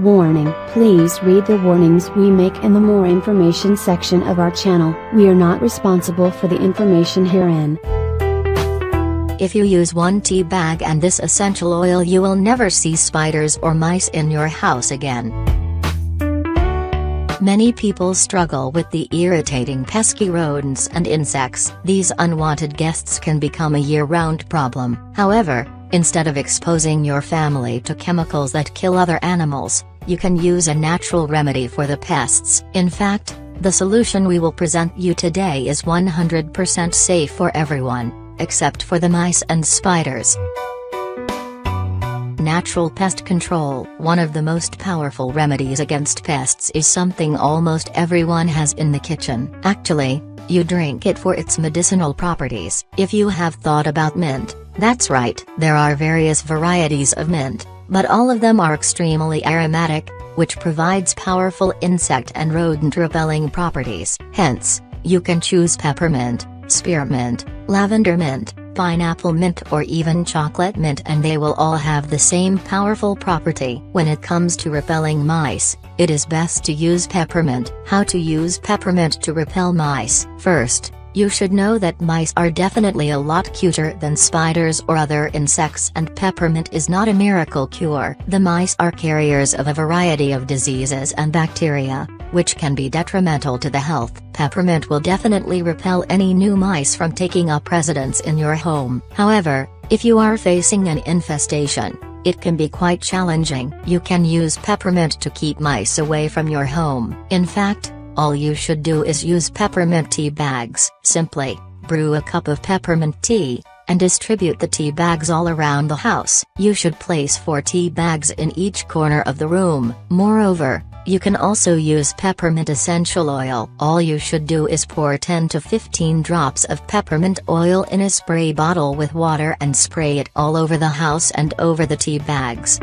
Warning: please read the warnings we make in the more information section of our channel. We are not responsible for the information herein. If you use one tea bag and this essential oil, you will never see spiders or mice in your house again. Many people struggle with the irritating pesky rodents and insects. These unwanted guests can become a year-round problem. However, instead of exposing your family to chemicals that kill other animals, you can use a natural remedy for the pests. In fact, the solution we will present you today is 100% safe for everyone, except for the mice and spiders. Natural pest control. One of the most powerful remedies against pests is something almost everyone has in the kitchen. Actually, you drink it for its medicinal properties. If you have thought about mint, that's right. There are various varieties of mint, but all of them are extremely aromatic, which provides powerful insect and rodent-repelling properties. Hence, you can choose peppermint, spearmint, lavender mint, pineapple mint, or even chocolate mint, and they will all have the same powerful property. When it comes to repelling mice, it is best to use peppermint. How to use peppermint to repel mice? First, you should know that mice are definitely a lot cuter than spiders or other insects, and peppermint is not a miracle cure. The mice are carriers of a variety of diseases and bacteria, which can be detrimental to the health. Peppermint will definitely repel any new mice from taking up residence in your home. However, if you are facing an infestation, it can be quite challenging. You can use peppermint to keep mice away from your home. In fact, all you should do is use peppermint tea bags. Simply brew a cup of peppermint tea, and distribute the tea bags all around the house. You should place 4 tea bags in each corner of the room. Moreover, you can also use peppermint essential oil. All you should do is pour 10 to 15 drops of peppermint oil in a spray bottle with water and spray it all over the house and over the tea bags.